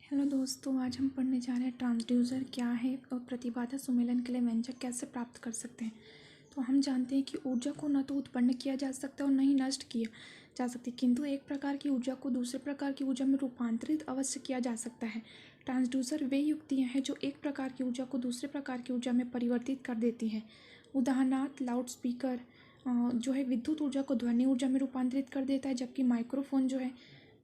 Hello दोस्तों, आज हम पढ़ने जा रहे हैं ट्रांसड्यूसर क्या है और प्रतिबाधा सुमेलन के लिए व्यंजक कैसे प्राप्त कर सकते हैं। तो हम जानते हैं कि ऊर्जा को न तो उत्पन्न किया जा सकता और न ही नष्ट किया जा सकती, किंतु एक प्रकार की ऊर्जा को दूसरे प्रकार की ऊर्जा में रूपांतरित अवश्य किया जा सकता है। ट्रांसड्यूसर वे युक्तियाँ हैं जो एक प्रकार की ऊर्जा को दूसरे प्रकार की ऊर्जा में परिवर्तित कर देती हैं। उदाहरणार्थ लाउड स्पीकर जो है विद्युत ऊर्जा को ध्वनि ऊर्जा में रूपांतरित कर देता है, जबकि माइक्रोफोन जो है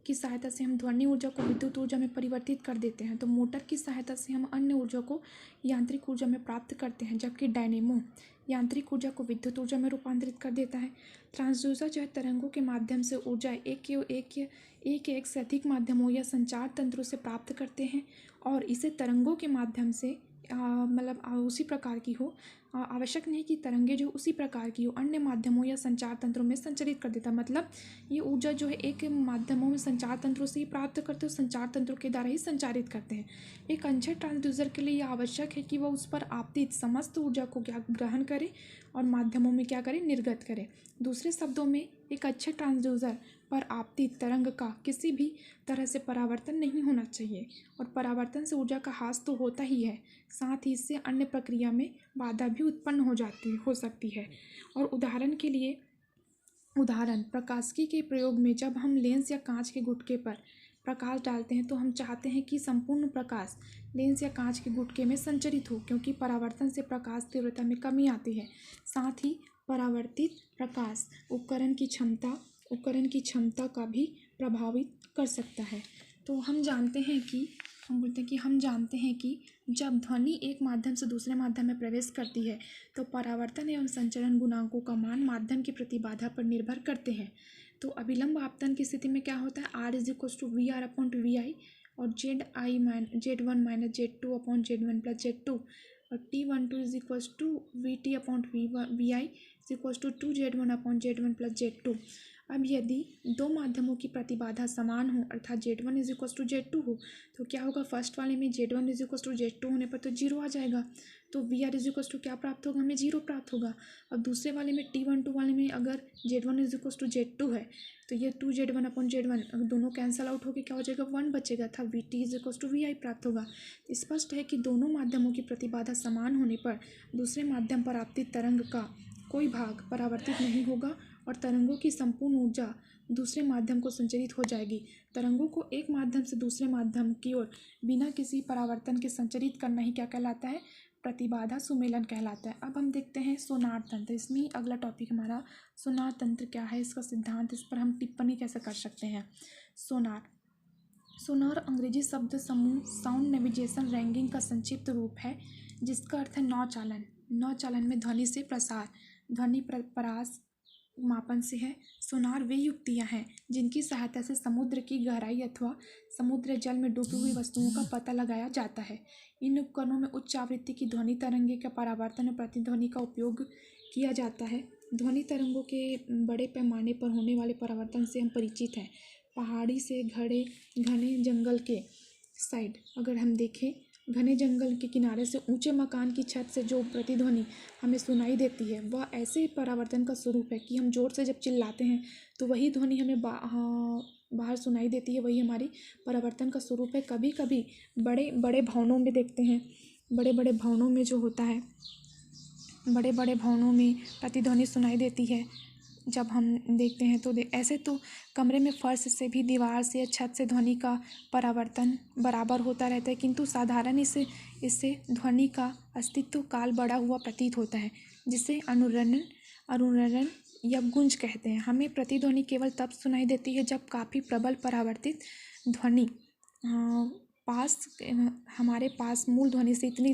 की सहायता से हम ध्वनि ऊर्जा को विद्युत ऊर्जा में परिवर्तित कर देते हैं। तो मोटर की सहायता से हम अन्य ऊर्जा को यांत्रिक ऊर्जा में प्राप्त करते हैं, जबकि डायनेमो यांत्रिक ऊर्जा को विद्युत ऊर्जा में रूपांतरित कर देता है। ट्रांसड्यूसर जो है तरंगों के माध्यम से ऊर्जा एक से अधिक माध्यमों या संचार तंत्रों से प्राप्त करते हैं और इसे तरंगों के माध्यम से उसी प्रकार की हो, आवश्यक नहीं कि तरंगे जो उसी प्रकार की हो, अन्य माध्यमों या संचार तंत्रों में संचारित कर देता। मतलब ये ऊर्जा जो है एक माध्यमों में संचार तंत्रों से ही प्राप्त करते हैं, संचार तंत्रों के द्वारा ही संचारित करते हैं। एक अच्छे ट्रांसड्यूसर के लिए यह आवश्यक है कि वह उस पर आपतित समस्त ऊर्जा को ग्रहण करे और माध्यमों में क्या करे, निर्गत करे। दूसरे शब्दों में एक अच्छे ट्रांसड्यूसर पर आपतित तरंग का किसी भी तरह से परावर्तन नहीं होना चाहिए, और परावर्तन से ऊर्जा का ह्रास तो होता ही है, साथ ही इससे अन्य प्रक्रिया में बाधा भी उत्पन्न हो सकती है। और उदाहरण प्रकाशिकी के प्रयोग में जब हम लेंस या कांच के गुटके पर प्रकाश डालते हैं तो हम चाहते हैं कि संपूर्ण प्रकाश लेंस या कांच के गुटके में संचरित हो, क्योंकि परावर्तन से प्रकाश तीव्रता में कमी आती है। साथ ही परावर्तित प्रकाश उपकरण की क्षमता का भी प्रभावित कर सकता है। तो हम जानते हैं कि जब ध्वनि एक माध्यम से दूसरे माध्यम में प्रवेश करती है तो परावर्तन एवं संचरण गुणांकों का मान माध्यम की प्रतिबाधा पर निर्भर करते हैं। तो अभिलंब आपतन की स्थिति में क्या होता है, R=VR/VI और Z1-Z2/Z1 और T12VT/VI=2Z1/Z1 अब यदि दो माध्यमों की प्रतिबाधा समान हो, अर्थात Z1=Z2 हो, तो क्या होगा, फर्स्ट वाले में Z1=Z2 होने पर तो 0 आ जाएगा, तो VR क्या प्राप्त होगा, हमें 0 प्राप्त होगा। अब दूसरे वाले में T12 वाले में अगर Z1=Z2 है तो ये 2Z1/Z1 अगर दोनों कैंसल आउट होकर क्या हो जाएगा, 1 बचेगा था, VT=VI प्राप्त होगा। स्पष्ट है कि दोनों माध्यमों की प्रतिबाधा समान होने पर दूसरे माध्यम पर आपतित तरंग का कोई भाग परावर्तित नहीं होगा और तरंगों की संपूर्ण ऊर्जा दूसरे माध्यम को संचरित हो जाएगी। तरंगों को एक माध्यम से दूसरे माध्यम की ओर बिना किसी परावर्तन के संचरित करना ही क्या कहलाता है, प्रतिबाधा सुमेलन कहलाता है। अब हम देखते हैं सोनार तंत्र। इसमें ही अगला टॉपिक हमारा सोनार तंत्र क्या है, इसका सिद्धांत, इस पर हम टिप्पणी कैसे कर सकते हैं। सोनार अंग्रेजी शब्द समूह साउंड नेविगेशन रैंकिंग का संक्षिप्त रूप है, जिसका अर्थ है नौचालन में ध्वनि से प्रसार, ध्वनि परास मापन से है। सोनार वे युक्तियाँ हैं जिनकी सहायता से समुद्र की गहराई अथवा समुद्र जल में डूबी हुई वस्तुओं का पता लगाया जाता है। इन उपकरणों में उच्च आवृत्ति की ध्वनि तरंगे का परावर्तन और प्रतिध्वनि का उपयोग किया जाता है। ध्वनि तरंगों के बड़े पैमाने पर होने वाले परावर्तन से हम परिचित हैं। पहाड़ी से घने जंगल के साइड अगर हम देखें, घने जंगल के किनारे से ऊंचे मकान की छत से जो प्रतिध्वनि हमें सुनाई देती है वह ऐसे परावर्तन का स्वरूप है कि हम जोर से जब चिल्लाते हैं तो वही ध्वनि हमें बाहर सुनाई देती है, वही हमारी परावर्तन का स्वरूप है। कभी कभी बड़े बड़े भवनों में देखते हैं, बड़े बड़े भवनों में जो होता है, बड़े बड़े भवनों में प्रतिध्वनि सुनाई देती है। जब हम देखते हैं तो ऐसे तो कमरे में फर्श से भी, दीवार से या छत से ध्वनि का परावर्तन बराबर होता रहता है, किंतु साधारण इससे ध्वनि का अस्तित्व काल बढ़ा हुआ प्रतीत होता है, जिसे अनुरणन या गूंज कहते हैं। हमें प्रतिध्वनि केवल तब सुनाई देती है जब काफ़ी प्रबल परावर्तित ध्वनि हमारे पास मूल ध्वनि से इतनी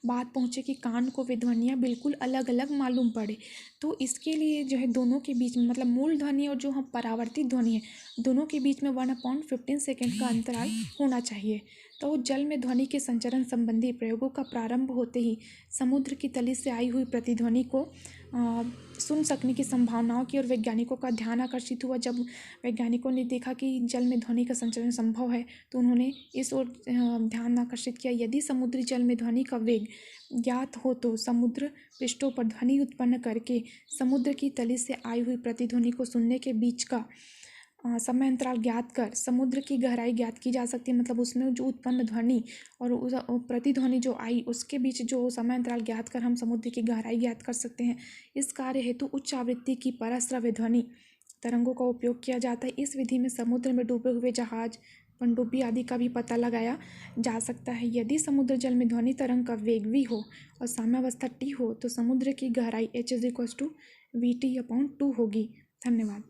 बात पहुँचे कि कान को वे ध्वनियाँ बिल्कुल अलग अलग मालूम पड़े। तो इसके लिए जो है दोनों के बीच में, मतलब मूल ध्वनि और जो हम परावर्तित ध्वनि है, दोनों के बीच में 1/15 सेकेंड का अंतराल होना चाहिए। तो जल में ध्वनि के संचरण संबंधी प्रयोगों का प्रारंभ होते ही समुद्र की तली से आई हुई प्रतिध्वनि को सुन सकने की संभावनाओं की ओर वैज्ञानिकों का ध्यान आकर्षित हुआ। जब वैज्ञानिकों ने देखा कि जल में ध्वनि का संचरण संभव है तो उन्होंने इस ओर ध्यान आकर्षित किया। यदि समुद्री जल में ध्वनि का वेग ज्ञात हो तो समुद्र पृष्ठों पर ध्वनि उत्पन्न करके समुद्र की तली से आई हुई प्रतिध्वनि को सुनने के बीच का समय अंतराल ज्ञात कर समुद्र की गहराई ज्ञात की जा सकती है, मतलब उसमें जो उत्पन्न ध्वनि और प्रतिध्वनि जो आई उसके बीच जो समय अंतराल ज्ञात कर हम समुद्र की गहराई ज्ञात कर सकते हैं। इस कार्य हेतु उच्च आवृत्ति की परस्रव्य ध्वनि तरंगों का उपयोग किया जाता है। इस विधि में समुद्र में डूबे हुए जहाज, पनडुब्बी आदि का भी पता लगाया जा सकता है। यदि समुद्र जल में ध्वनि तरंग का वेग v हो और साम्यावस्था t हो तो समुद्र की गहराई h = vt/2 होगी। धन्यवाद।